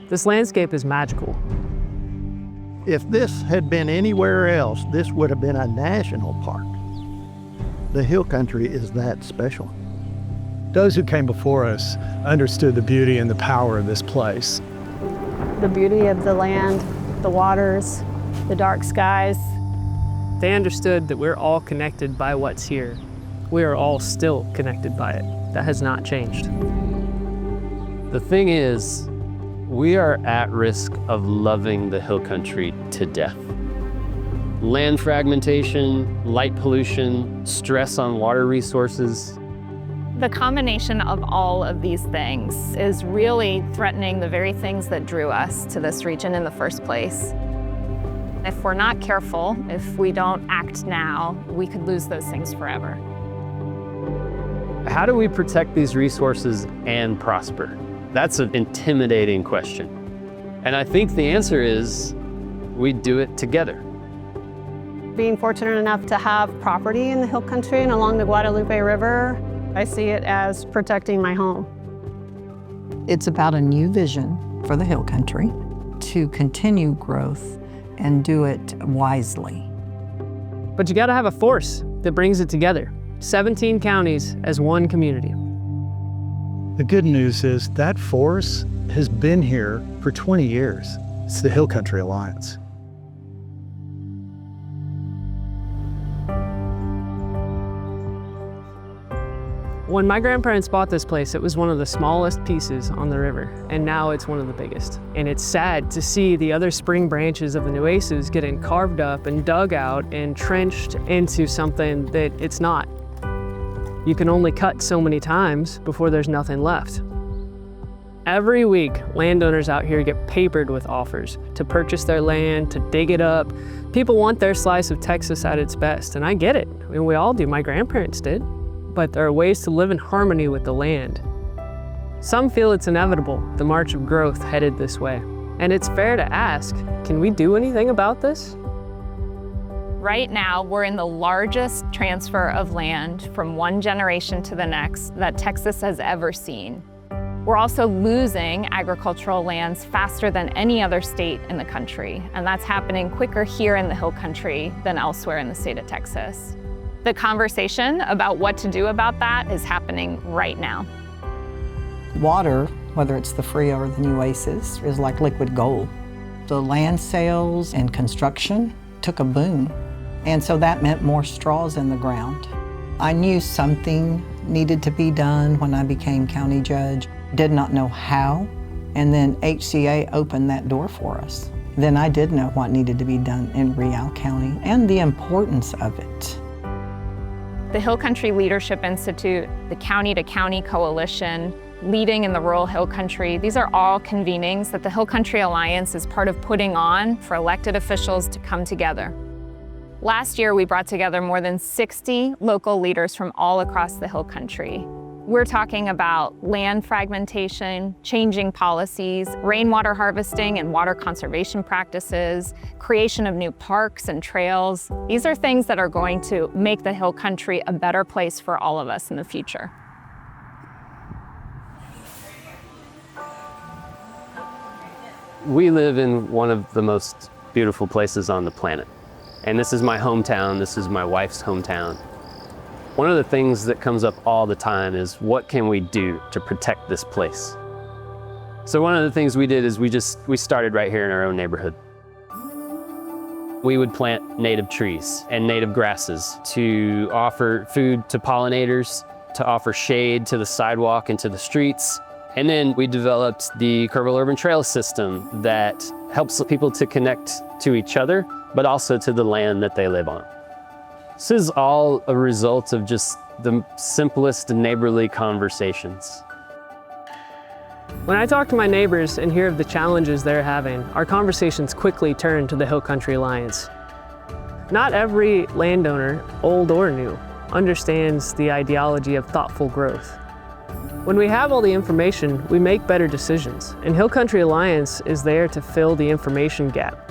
This landscape is magical. If this had been anywhere else, this would have been a national park. The hill country is that special. Those who came before us understood the beauty and the power of this place. The beauty of the land, the waters, the dark skies. They understood that we're all connected by what's here. We are all still connected by it. That has not changed. The thing is, we are at risk of loving the hill country to death. Land fragmentation, light pollution, stress on water resources. The combination of all of these things is really threatening the very things that drew us to this region in the first place. If we're not careful, if we don't act now, we could lose those things forever. How do we protect these resources and prosper? That's an intimidating question. And I think the answer is we do it together. Being fortunate enough to have property in the hill country and along the Guadalupe River, I see it as protecting my home. It's about a new vision for the hill country to continue growth and do it wisely. But you gotta have a force that brings it together. 17 counties as one community. The good news is that force has been here for 20 years. It's the Hill Country Alliance. When my grandparents bought this place, it was one of the smallest pieces on the river, and now it's one of the biggest. And it's sad to see the other spring branches of the Nueces getting carved up and dug out and trenched into something that it's not. You can only cut so many times before there's nothing left. Every week, landowners out here get papered with offers to purchase their land, to dig it up. People want their slice of Texas at its best, and I get it. I mean, we all do, my grandparents did. But there are ways to live in harmony with the land. Some feel it's inevitable, the march of growth headed this way. And it's fair to ask, can we do anything about this? Right now, we're in the largest transfer of land from one generation to the next that Texas has ever seen. We're also losing agricultural lands faster than any other state in the country, and that's happening quicker here in the Hill Country than elsewhere in the state of Texas. The conversation about what to do about that is happening right now. Water, whether it's the Frio or the Nueces, is like liquid gold. The land sales and construction took a boom, and so that meant more straws in the ground. I knew something needed to be done when I became county judge, did not know how, and then HCA opened that door for us. Then I did know what needed to be done in Real County and the importance of it. The Hill Country Leadership Institute, the County to County Coalition, Leading in the Rural Hill Country, these are all convenings that the Hill Country Alliance is part of putting on for elected officials to come together. Last year, we brought together more than 60 local leaders from all across the Hill Country. We're talking about land fragmentation, changing policies, rainwater harvesting and water conservation practices, creation of new parks and trails. These are things that are going to make the Hill Country a better place for all of us in the future. We live in one of the most beautiful places on the planet. And this is my hometown, this is my wife's hometown. One of the things that comes up all the time is what can we do to protect this place? So one of the things we did is we started right here in our own neighborhood. We would plant native trees and native grasses to offer food to pollinators, to offer shade to the sidewalk and to the streets. And then we developed the Kerrville Urban Trail system that helps people to connect to each other, but also to the land that they live on. This is all a result of just the simplest neighborly conversations. When I talk to my neighbors and hear of the challenges they're having, our conversations quickly turn to the Hill Country Alliance. Not every landowner, old or new, understands the ideology of thoughtful growth. When we have all the information, we make better decisions, and Hill Country Alliance is there to fill the information gap.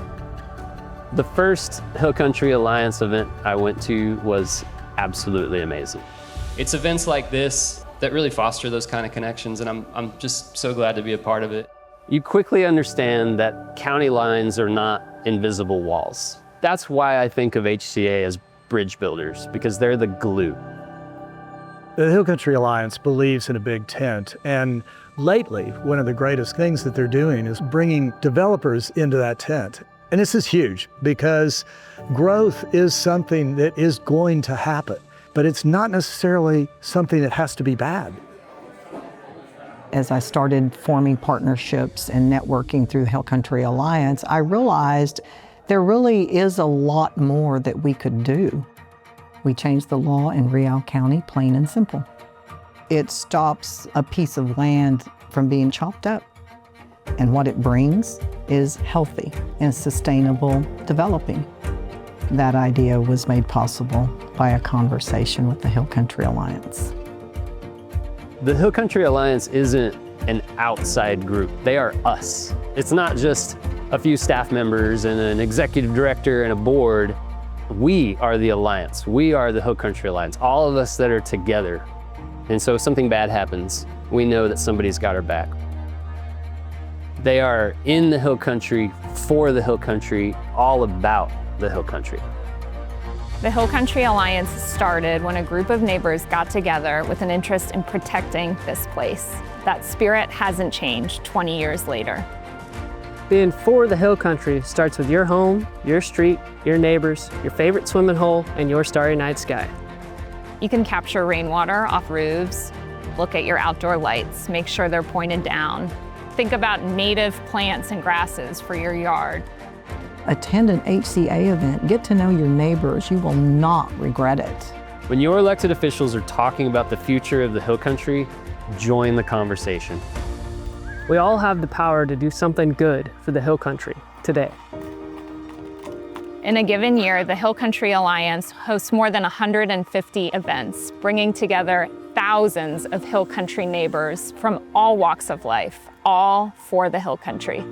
The first Hill Country Alliance event I went to was absolutely amazing. It's events like this that really foster those kind of connections, and I'm just so glad to be a part of it. you quickly understand that county lines are not invisible walls. That's why I think of HCA as bridge builders, because they're the glue. The Hill Country Alliance believes in a big tent, and lately, one of the greatest things that they're doing is bringing developers into that tent. And this is huge because growth is something that is going to happen, but it's not necessarily something that has to be bad. As I started forming partnerships and networking through the Hill Country Alliance, I realized there really is a lot more that we could do. We changed the law in Rial County, plain and simple. It stops a piece of land from being chopped up. And what it brings is healthy and sustainable developing. That idea was made possible by a conversation with the Hill Country Alliance. The Hill Country Alliance isn't an outside group. They are us. It's not just a few staff members and an executive director and a board. We are the Alliance. We are the Hill Country Alliance, all of us that are together. And so if something bad happens, we know that somebody's got our back. They are in the Hill Country, for the Hill Country, all about the Hill Country. The Hill Country Alliance started when a group of neighbors got together with an interest in protecting this place. That spirit hasn't changed 20 years later. Being for the Hill Country starts with your home, your street, your neighbors, your favorite swimming hole, and your starry night sky. You can capture rainwater off roofs, look at your outdoor lights, make sure they're pointed down. Think about native plants and grasses for your yard. Attend an HCA event, get to know your neighbors. You will not regret it. When your elected officials are talking about the future of the Hill Country, join the conversation. We all have the power to do something good for the Hill Country today. In a given year, the Hill Country Alliance hosts more than 150 events, bringing together thousands of Hill Country neighbors from all walks of life, all for the Hill Country.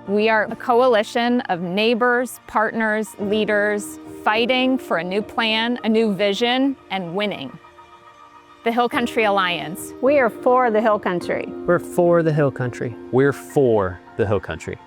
We are a coalition of neighbors, partners, leaders, fighting for a new plan, a new vision, and winning. The Hill Country Alliance. We are for the Hill Country. We're for the Hill Country. We're for the Hill Country.